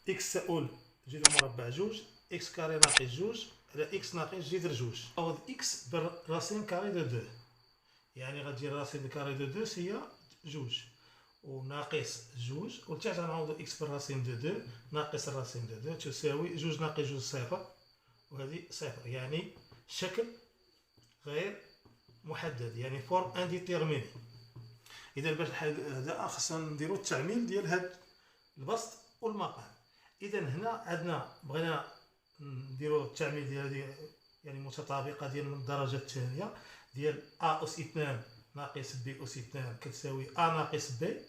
إكس تؤول جذر مربع جوج، إكس كاري ناقص جوج على إكس ناقص جذر جوج. عوض إكس براسين كاري دو دو، يعني غتجي راسين كاري دو دو هي جوج وناقص جوج، ولتحت غنعوضو إكس بالراسين دو دو ناقص الراسين دو دو تساوي جوج ناقص جوج صفر، وهذه صفر، يعني شكل غير محدد، يعني فورم انديتيرميني. إذا باش هذا خصنا نديرو التعميل ديال هاد البسط والمقام. إذا هنا عندنا بغينا نديرو التعميل ديال هذه يعني متطابقة ديال من الدرجة الثانية ديال أ أس 2 ناقص بي أس 2 كتساوي أ ناقص بي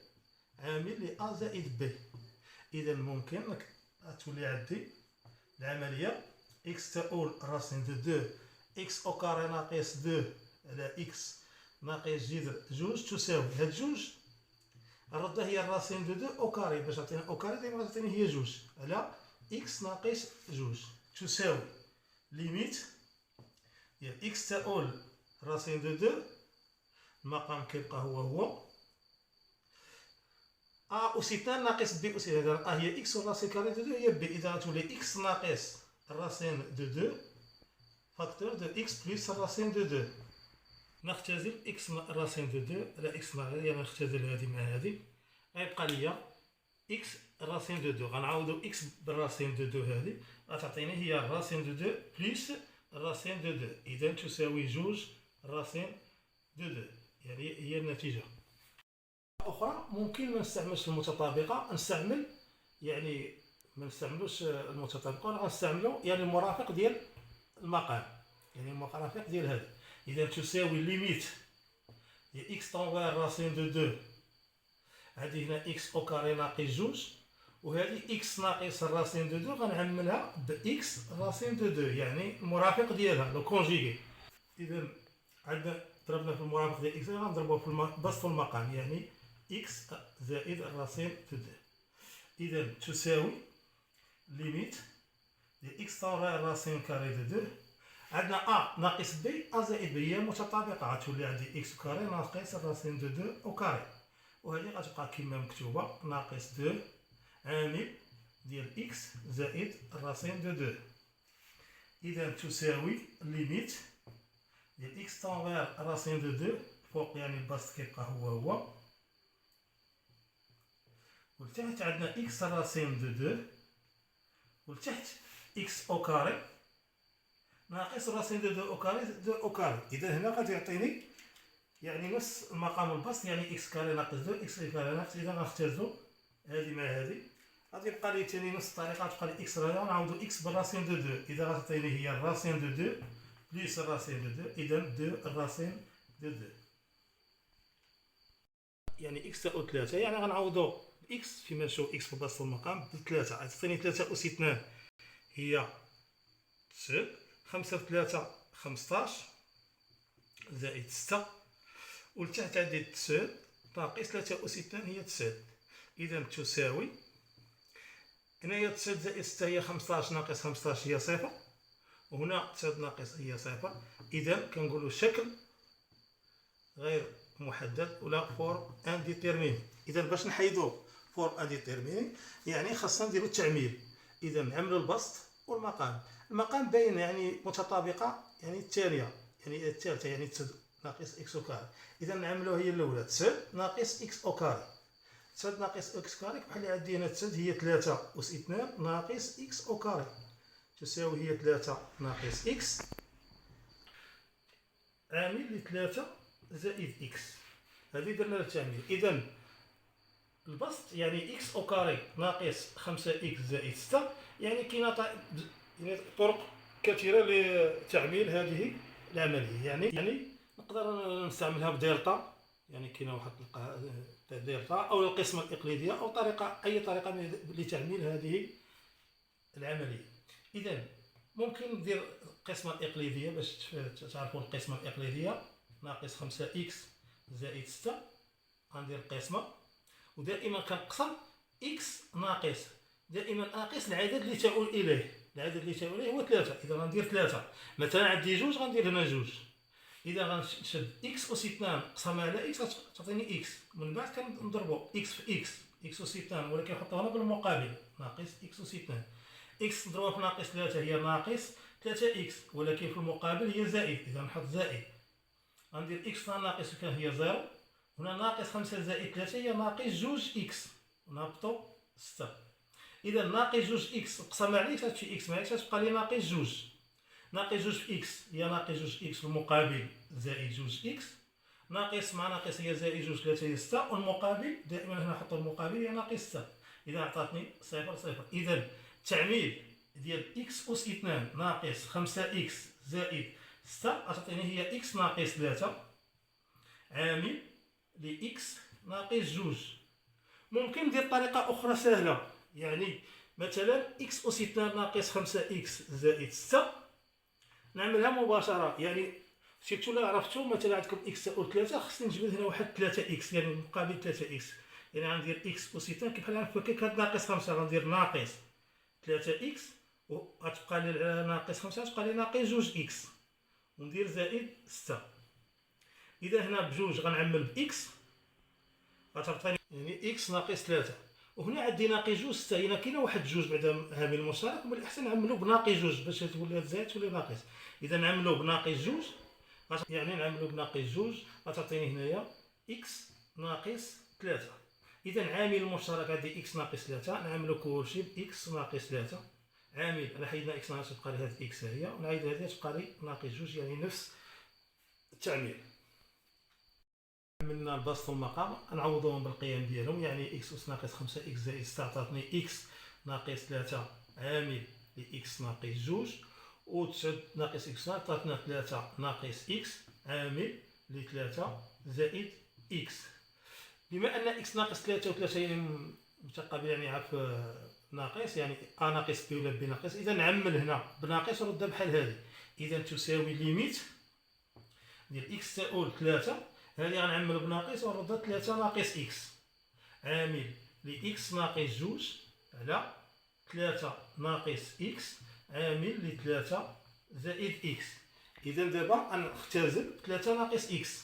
عامل ل أ زائد بي. إذا ممكن تولي عندي العملية إكس تؤول راسين دو دو إكس أو كاري ناقص دو على إكس ناقص جذر جوج تساوي هاد جوج الردة هي الراسين دو دو أو كاري، باش تعطينا أو كاري دايما غتعطيني هي جوج على إكس ناقص جوج تساوي ليميت ديال إكس تؤول راسين دو دو، المقام كيبقى هو أ أس 2 ناقص بي أس 2، إذا أ هي إكس والراسين كاري دو دو هي بي، إذا غتولي إكس ناقص الراسين دو دو فاكتور دو إكس بلس الراسين دو دو. نختزل إكس راسين دو دو على إكس ناقص، يعني نختزل هادي مع هادي، غيبقى ليا إكس راسين دو دو، غنعوضو إكس بالراسين دو دو هادي غتعطيني هي الراسين دو دو بلس الراسين دو دو، إذا تساوي جوج راسين دو دو، يعني هي النتيجة. أخرى ممكن ما نستعملش المتطابقة، نستعمل يعني ما نستعملوش المتطابقة، ولا غنستعملو يعني المرافق ديال المقام، يعني المرافق ديال هذا. إذا تساوي ليميت ديال إكس طونفير راسين دو دو، هادي هنا إكس أو كاري ناقص جوج، وهادي إكس ناقص الراسين دو دو غنعملها بإكس راسين دو دو، يعني المرافق ديالها لو كونجيغي. إذا عندنا ضربنا في المرافق ديال إكس غنضربوه في البسط والمقام، يعني إكس زائد الراسين دو دو. إذا تساوي ليميت ديال إكس طونفير راسين كاري دو دو، عندنا أ ناقص بي أ زائد بي هي متطابقة، غتولي عندي إكس كاري ناقص الراسين دو دو أو كاري، وهذه غتبقى كيما مكتوبة ناقص دو عامل ديال إكس زائد الراسين دو دو. إذا تساوي ليميت ديال إكس طونفير راسين دو دو فوق، يعني البسط كيبقى هو، ولتحت عندنا إكس راسين دو دو، ولتحت إكس أو كاري ناقص راسين دو دو أو كاري دو أو كاري. إذا هنا غادي يعطيني يعني نفس المقام البسط، يعني إكس كاري ناقص دو إكس كاري ناقص، إذا غنختزلو هادي مع هادي غادي يبقى لي تاني نفس الطريقة، غتبقى لي إكس غادي نعوضو إكس بالراسين دو دو، إذا غتعطيني هي الراسين دو دو بليس الراسين دو دو، إذا دو الراسين دو دو، يعني إكس تاء تلاتة، يعني غنعوضو إكس فيما نشوف إكس في البسط والمقام بتلاتة، غتعطيني تلاتة أس 2 هي تسعود، خمسة في تلاتة خمسطاش زائد ستة، ولتحت عندي تسعود ناقص تلاتة أس 2 هي تسعود. إذا تساوي هنايا تسعود زائد ستة هي خمسطاش ناقص خمسطاش هي صفر، وهنا تسعود ناقص هي صفر. إذا كنقولو شكل غير محدد ولا فورم انديتيرميني. إذا باش نحيدو فورم انديتيرميني يعني خاصنا نديرو التعميل. إذا نعملو البسط والمقام، المقام باين يعني متطابقة، يعني الثانية يعني الثالثة يعني تسعود ناقص إكس أو كاري، إذا نعملو هي الأولى تسعود ناقص إكس أو كاري، تسعود ناقص إكس كاري بحال اللي عندي هنا تسعود هي تلاتة أس 2 ناقص إكس أو كاري تساوي هي تلاتة ناقص إكس عامل لتلاتة زائد إكس، هذه درنا لها التعميل. إذا البسط يعني إكس أو كاري ناقص خمسة إكس زائد ستة، يعني كاينة يعني طرق كثيرة لتعميل هذه العملية، يعني نقدر نستعملها بدلتا، يعني كاينة واحد دلتا، أو القسمة الإقليدية، أو أي طريقة لتعميل هذه العملية. إذا ممكن ندير القسمة الإقليدية باش تعرفوا القسمة الإقليدية، ناقص خمسة إكس زائد ستة، غندير القسمة، ودائما كنقسم إكس ناقص دائما ناقص العدد اللي تؤول إليه، العدد اللي تؤول إليه هو ثلاثة، إذا غندير ثلاثة، مثلا عندي جوج غندير هنا جوج، إذا غنشد إكس أس 2 نقسمها على إكس غتعطيني إكس، من بعد كنضربو إكس في إكس إكس أس 2 ولكن نحطها هنا بالمقابل ناقص إكس أس 2. إكس نضربها في ناقص 3 هي ناقص 3 إكس ولكن في المقابل هي زائد، إذا نحط زائد. غندير إكس ناقص كان هي 0 هنا ناقص 5 زائد 3 هي ناقص 2 إكس ونهبطو 6. إذا ناقص 2 إكس قسم عليه تمشي إكس مع إكس تبقى لي ناقص 2. ناقص 2 في إكس هي ناقص 2 إكس في المقابل زائد 2 إكس. ناقص مع ناقص هي زائد 2 3 هي 6 والمقابل دائما هنا نحط المقابل هي ناقص 6. إذا عطاتني 0 0. إذا التعميل ديال إكس أس 2 ناقص 5 إكس زائد 6 غتعطيني هي إكس ناقص 3 عامل لإكس ناقص 2. ممكن ندير طريقة أخرى سهلة، يعني مثلا إكس أس 2 ناقص 5 إكس زائد 6 نعملها مباشرة. يعني سيرتو لا عرفتو مثلا عندكم إكس تساوي 3 خصني نجبد هنا واحد 3 إكس يعني مقابل 3 إكس، يعني غندير إكس أس 2 كيف بحال غنفكك هاد ناقص 5 غندير ناقص 3 إكس وغتبقى لي ناقص 5 غتبقى لي ناقص 2 إكس وندير زائد 6. إذا هنا بجوج غنعمل بإكس غتعطيني يعني إكس ناقص 3 وهنا عندي ناقص 2 6. هنا كاينه واحد جوج بعدا هامل مشترك ومن الأحسن نعملو بناقص 2 باش تولي هاد زائد تولي ناقص. إذا نعملو بناقص 2 يعني نعملو بناقص 2 غتعطيني هنايا إكس ناقص 3. إذا عامل مشترك عندي إكس ناقص 3 نعملو كلشي بإكس ناقص 3 عامل أنا حيدنا إكس ناقص تبقى لي هاد إكس هي ونعيد هادي تبقى لي ناقص 2 يعني نفس التعميل. عملنا البسط والمقام نعوضوهم بالقيم ديالهم، يعني إكس أس ناقص 5 إكس زائد 6 عطاتني إكس ناقص 3 عامل لإكس ناقص 2 و 9 ناقص إكس عطاتنا 3 ناقص إكس عامل ل 3 زائد إكس. بما أن إكس ناقص 3 و 3 يعني متقابل يعني عارف ناقص يعني أ ناقص بي ولا بي ناقص، إذا نعمل هنا بناقص ونردها بحال هادي. إذا تساوي ليميت ديال إكس تساوي 3 هادي غنعملو بناقص ونردها 3 ناقص إكس عامل لإكس ناقص 2 على 3 ناقص إكس عامل ل 3 زائد إكس. إذا دابا غنختزل 3 ناقص إكس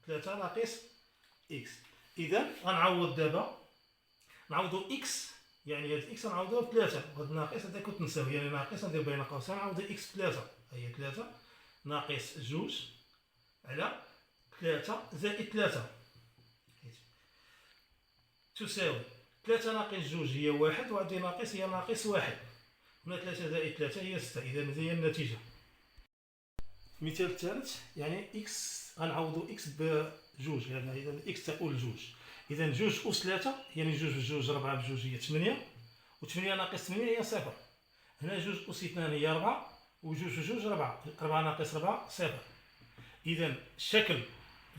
3 ناقص إكس. إذا غنعوض دابا نعوضو إكس يعني هاد إكس غنعوضوها بثلاثة وهاد ناقص هدا كنت نساوي يعني ناقص ندير بين قوسين نعوض إكس بثلاثة هي 3 ناقص 2 على 3 زائد 3 تساوي 3 ناقص 2 هي 1 وعندي ناقص هي ناقص 1 هنا 3 زائد 3 هي 6. إذا هذه هي النتيجة. المثال الثالث يعني إكس غنعوضو إكس بجوج يعني إذا إكس تؤول جوج. إذا جوج أس 3 يعني جوج بجوج 4 بجوج هي 8 و 8 ناقص 8 هي 0. هنا جوج أس 2 هي 4 وجوج بجوج 4 4 ناقص 4 0. إذا الشكل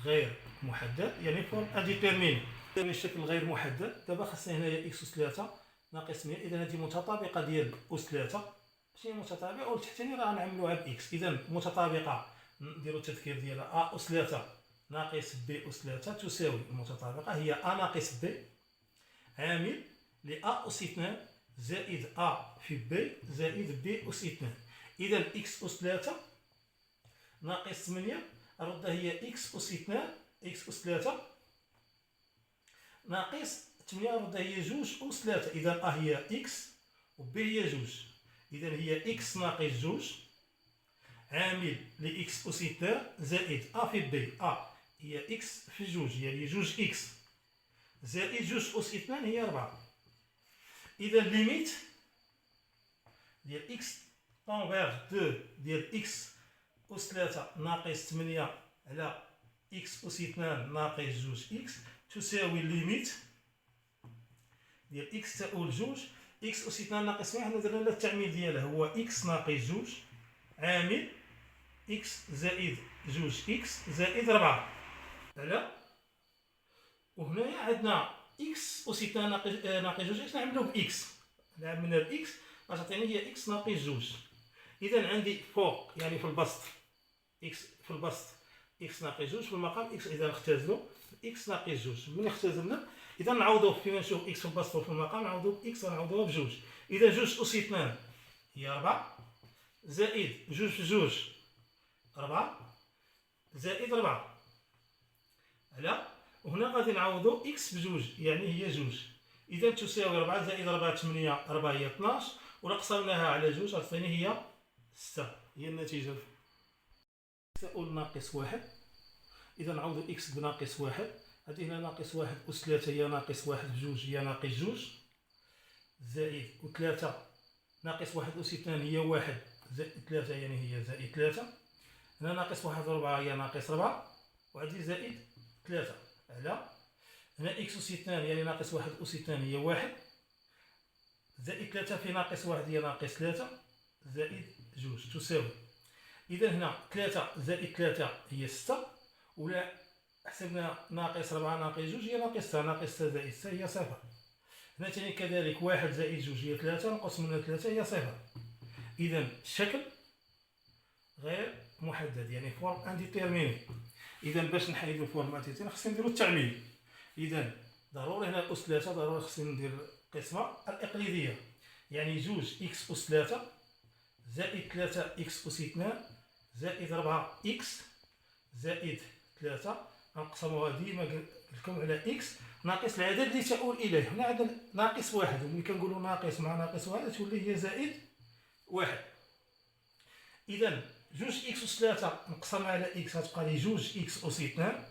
غير محدد يعني فورم انديتيرميني. يعني الشكل غير محدد دابا خاصنا هنايا إكس أس 3 ناقص 8. إذا هذه متطابقة ديال أس 3 ماشي متطابقة والتحتاني راه غنعملوها بإكس. إذا متطابقة نديرو التذكير ديالها أ أس 3 ناقص بي أس 3 تساوي المتطابقة هي أ ناقص بي عامل ل أ أس 2 زائد أ في بي زائد بي أس 2. إذا إكس أس 3 ناقص 8 ردها هي إكس أس 2 إكس أس 3 ناقص 8 ردها هي جوج أس 3. إذا أ هي إكس و بي هي جوج. إذا هي إكس ناقص جوج عامل لإكس أس 2 زائد أ في بي أ هي إكس في جوج يعني جوج إكس زائد جوج أس 2 هي 4. إذا ليميت ديال إكس طونفيرج 2 ديال إكس أس 3 ناقص 8 على إكس أس 2 ناقص جوج إكس تساوي ليميت ديال إكس تؤول جوج إكس أس 2 ناقص 8 حنا درنا التعميل ديالها هو إكس ناقص جوج عامل إكس زائد جوج إكس زائد 4 على وهنايا عندنا إكس أس 2 ناقص جوج إكس نعملو بإكس عملنا بإكس غتعطيني هي إكس ناقص جوج. إذا عندي فوق يعني في البسط إكس في البسط إكس ناقص جوج في المقام إكس. إذا نختزلو إكس ناقص جوج ملي اختزلنا إذا نعوضو فيما نشوف إكس في البسط وفي المقام نعوضو بإكس ونعوضوها بجوج. إذا جوج أس 2 هي 4 زائد جوج في جوج 4 زائد 4 على وهنا غادي نعوضو إكس بجوج يعني هي جوج إذا تساوي 4 زائد 4 8 4 هي 12 ولا قسمناها على جوج غتعطيني هي 6 هي النتيجة. تساؤل ناقص 1. إذا نعوضو إكس بناقص 1. هادي هنا ناقص 1 أس 3 هي ناقص 1 بجوج هي ناقص جوج زائد و 3 ناقص 1 أس 2 هي 1 زائد 3 يعني هي زائد 3. هنا ناقص 1 4 هي ناقص 4 وعندي زائد 3 على هنا إكس أس 2 يعني ناقص 1 أس 2 هي 1 زائد 3 في ناقص 1 هي ناقص 3 زائد جوج تساوي. إذا هنا 3 زائد 3 هي 6 ولا حسبنا ناقص 4 ناقص جوج هي ناقص 6 ناقص 6 زائد 6 هي صفر. هنا ثاني كذلك 1 زائد جوج هي 3 نقص منها 3 هي صفر. إذا الشكل غير محدد يعني فورم انديتيرميني. إذا باش نحيدو فورم انديتيرميني خصنا نديرو التعميم. إذا ضروري هنا أس 3 ضروري خصني ندير القسمة الإقليدية يعني جوج إكس أس 3 زائد 3 إكس أس 2 زائد 4 إكس زائد 3 غنقسموها ديما لكم على إكس ناقص العدد اللي تؤول إليه. هنا عندنا ناقص 1 وملي كنقولو ناقص مع ناقص 1 تولي هي زائد 1. إذا جوج إكس أس 3 نقسمها على إكس غتبقى لي جوج إكس أس 2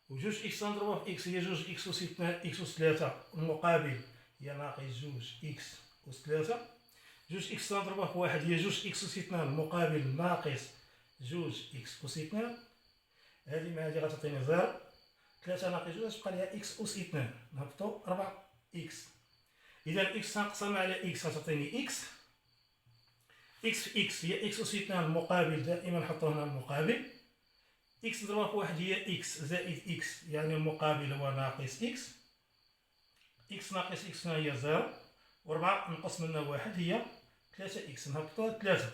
وجوج إكس نضربوها في إكس هي جوج إكس أس 2 إكس أس 3 المقابل هي ناقص جوج إكس أس 3 جوج إكس نضربوها في 1 هي جوج إكس أس 2 المقابل ناقص جوج إكس أس 2 هادي مع هادي غتعطيني 0 3 ناقص جوج غتبقى ليها إكس أس 2 نهبطو 4 إكس. إذا إكس تنقسم على إكس غتعطيني إكس إكس في إكس هي إكس أس 2 المقابل دائما نحطو هنا المقابل إكس نضربها في 1 هي إكس زائد إكس يعني المقابل هو ناقص إكس إكس ناقص إكس هنا هي 0 و4 نقص منها 1 هي 3 إكس نهبطوها 3.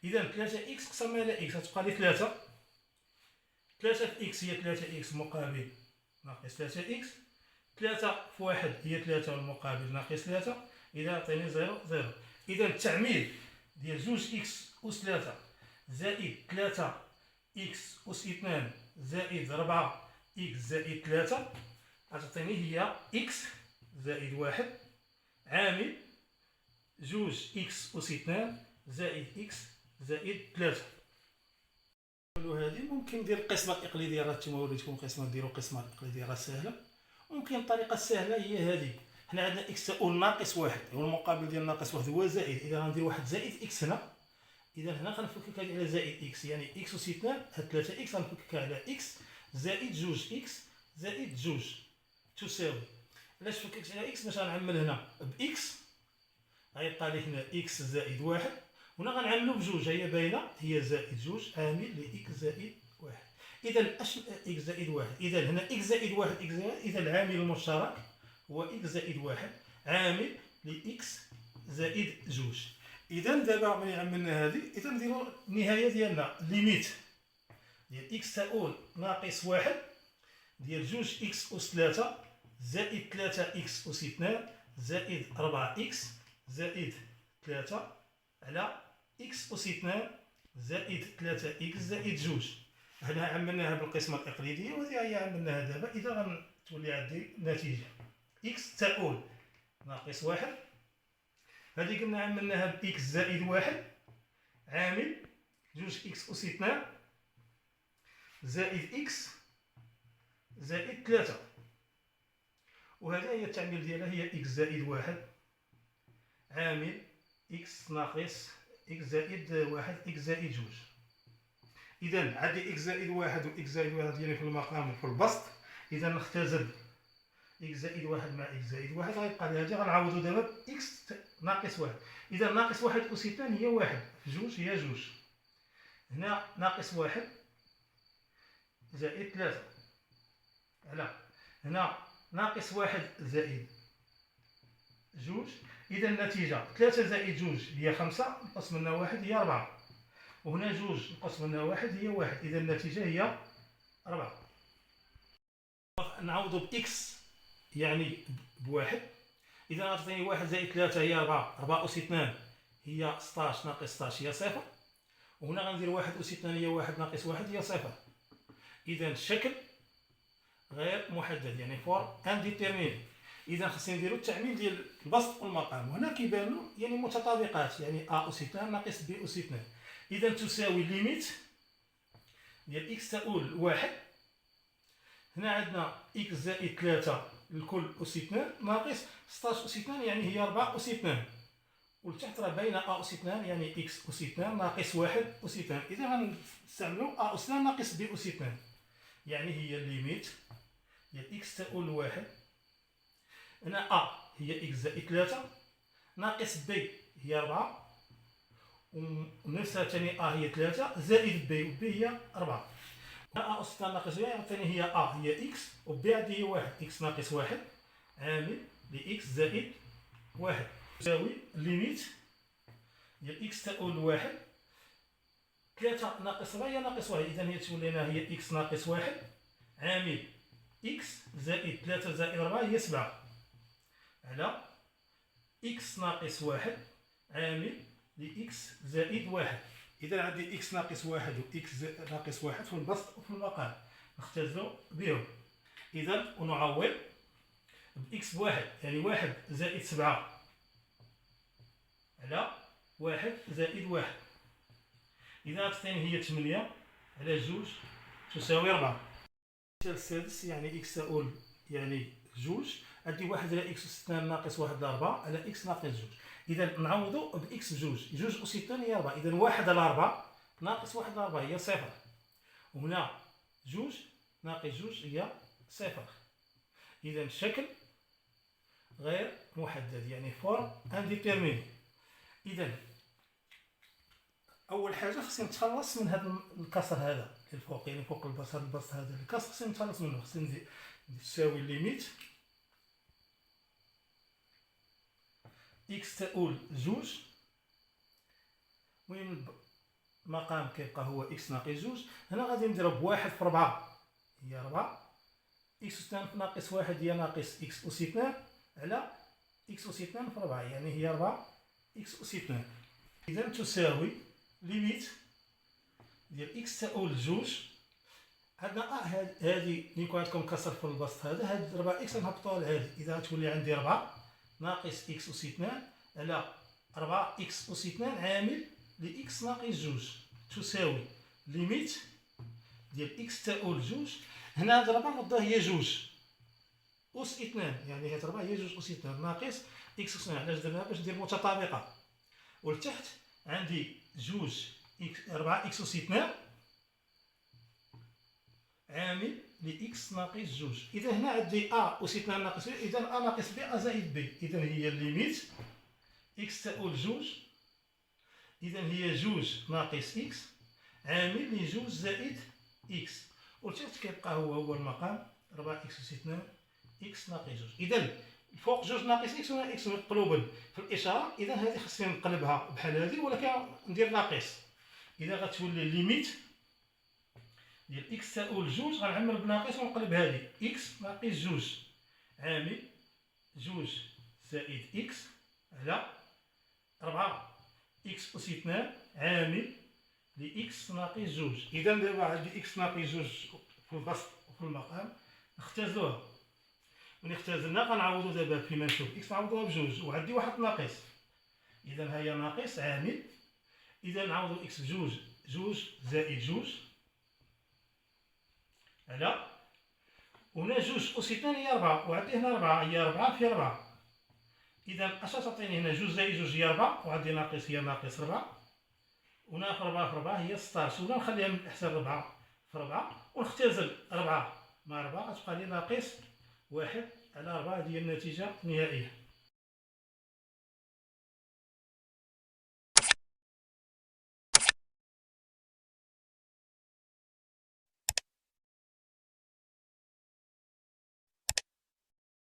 إذا 3 إكس قسمها على إكس غتبقى لي 3 3 في إكس هي 3 إكس مقابل ناقص 3 إكس 3 في 1 هي 3 المقابل ناقص 3 إذا عطيني 0 0. إذا التعميل ديال جوج إكس أس 3 زائد 3 إكس أس 2 زائد 4 إكس زائد 3 غتعطيني هي إكس زائد 1 عامل جوج إكس أس 2 زائد إكس زائد 3. هذه ممكن ندير القسمة الإقليدية راه نتوما وريتكم قسمة نديرو القسمة الإقليدية راه ساهلة. ممكن الطريقة السهلة هي هذه. حنا عندنا إكس تؤول ناقص 1 والمقابل ديال ناقص 1 هو زائد. إذا غندير واحد زائد إكس هنا. إذا هنا غنفكك هذه على زائد إكس يعني إكس أس 2 هاد 3 إكس غنفككها على إكس زائد جوج إكس زائد جوج تساوي. علاش فككت على إكس باش غنعمل هنا بإكس غيبقى لي هنا إكس زائد 1 هنا غنعملو بجوج هي باينة هي زائد جوج عامل لإكس زائد 1. إذا أش إكس زائد 1 إذا هنا إكس زائد 1 إكس زائد 1 إذا العامل المشترك هو إكس زائد 1 عامل لإكس زائد جوج. إذا دابا ملي عملنا هذه إذا نديرو النهاية ديالنا ليميت ديال إكس تؤول ناقص 1 ديال جوج إكس أس 3 زائد 3 إكس أس 2 زائد 4 إكس زائد 3 على إكس أس 2 زائد 3 إكس زائد جوج. هنا عملناها بالقسمة الإقليدية وهذه هي عملناها دابا. إذا غتولي عندي النتيجة إكس تؤول ناقص 1 هذه قلنا عملناها بإكس زائد 1 عامل جوج إكس أس 2 زائد إكس زائد 3 وهذا هي التعميل ديالها هي إكس زائد 1 عامل إكس ناقص إكس زائد 1 إكس زائد جوج. إذا عندي إكس زائد 1 و إكس زائد 1 ديالي في المقام وفي البسط. إذا نختزل إكس زائد 1 مع إكس زائد 1 غيبقى لي هادي غنعوضو دابا بإكس ناقص 1. إذا ناقص 1 أس 2 هي 1 في جوج هي جوج. هنا ناقص 1 زائد 3 على هنا ناقص 1 زائد جوج. إذا النتيجة 3 زائد جوج هي 5 نقص منها 1 هي 4 وهنا جوج نقص منها 1 هي 1. إذا النتيجة هي 4. نعوضو بإكس يعني بواحد. إذا غتعطيني 1 زائد 3 هي 4 4 أس 2 هي 16 ناقص 16 هي 0 وهنا غندير 1 أس 2 هي 1 ناقص 1 هي 0. إذا الشكل غير محدد يعني فور انديتيرميني. اذا خصنا نديرو التعميل ديال البسط والمقام، وهنا كيبانوا يعني متطابقات، يعني ا اس 2 ناقص ب اس 2. اذا تساوي ليميت ديال اكس تؤول واحد، هنا عندنا اكس زائد 3 الكل اس 2 ناقص 16 اس 2 يعني هي 4 اس 2، والتحت راه باينه ا اس 2 يعني اكس اس 2 ناقص 1 اس 2. اذا غنستعملوا ا اس 2 ناقص ب اس 2، يعني هي الليميت ديال اكس تؤول واحد، هنا ا هي اكس زائد 3 ناقص ب هي 4 ونفسها ثاني ا هي 3 زائد ب، وب هي 4. ا اس 2 ناقص ب عاوتاني هي ا هي اكس وب هذه هي 1، اكس ناقص 1 عامل لاكس زائد 1 تساوي ليميت ديال اكس تؤول واحد، 3 ناقص 4 هي ناقص 1، اذا هي تولي لنا هي اكس ناقص 1 عامل اكس زائد 3 زائد 4 هي 7 على اكس ناقص 1 عامل لاكس زائد 1. اذا عندي اكس ناقص 1 و اكس ناقص 1 في البسط وفي المقام نختزلوا بهم. اذا ونعوض باكس بواحد، يعني 1 زائد 7 على 1 زائد 1. اذا الثاني هي 8 على 2 تساوي 4. المثال السادس يعني اكس تؤول يعني 2، عندي 1 على اكس اس 2 ناقص 1 على 4 على اكس ناقص 2. اذا نعوضوا باكس بجوج، 2 اس 2 هي 4، اذا 1 على 4 ناقص 1 على 4 هي 0، وهنا 2 ناقص 2 هي 0. اذا الشكل غير محدد، يعني فورم انديتيرميني. اذا اول حاجه خصني نتخلص من هذا الكسر هذا الفوق، يعني فوق البسط هذا الكسر خصني نتخلص منه، خصني تساوي ليميت اكس تؤول 2، المهم المقام كيبقى هو اكس ناقص 2. هنا غادي نضرب 1 في 4 هي 4، اكس اس 2 ناقص 1 هي ناقص اكس اس 2 على اكس اس 2 في 4 يعني هي 4 اكس اس 2. اذا تساوي ليميت ديال اكس تؤول 2. عندنا هذه يكون عندكم كسر في البسط هذا، هاد 4 اكس نهبطوها لهذه، اذا غتولي عندي 4 ناقص اكس اس 2 على 4 اكس اس 2 عامل لاكس ناقص 2 تساوي ليميت ديال اكس تؤول 2. هنا هاد 4 نردوها هي 2 اس 2، يعني هاد 4 هي 2 اس 2 ناقص اكس اس 2. علاش درناها؟ باش ندير متطابقه. والتحت عندي 2 4 اكس اس 2 عامل لاكس ناقص 2. اذا هنا عندي ا اس 2 ناقص ب، اذا ا ناقص ب ا زائد ب، اذا هي ليميت اكس تؤول 2، اذا هي 2 ناقص اكس عامل ل 2 زائد اكس، والتحت كيبقى هو المقام 4 اكس اس 2 اكس ناقص 2. اذا الفوق 2 ناقص اكس وهنا اكس مقلوبا في الاشاره، اذا هذه خصني نقلبها بحال هذه ولكن ندير ناقص. اذا غتولي ليميت ديال اكس تؤول 2 غنعمر بناقص ونقلب هذه اكس ناقص 2 عامل 2 زائد اكس على 4 اكس اس 2 عامل لاكس ناقص 2. اذا دابا عندي اكس ناقص 2 في البسط وفي المقام نختزلوها. ملي اختزلنا غنعوضو دابا فيما نشوف اكس نعوضوها بجوج، وعندي واحد ناقص، اذا هي ناقص عامل، اذا نعوضو اكس بجوج 2 زائد 2 على، وهنا 2 اس 2 هي 4 وعندي هنا 4 هي 4 في 4، اذا اش تعطيني هنا 2 زائد 2 هي 4 وعندي ناقص هي ناقص 4، وهنا في 4 في 4 هي 16، ولا نخليها من احسن 4 في 4 ونختزل 4 مع 4 غتبقى لي ناقص 1 على 4. هذه هي النتيجة النهائية.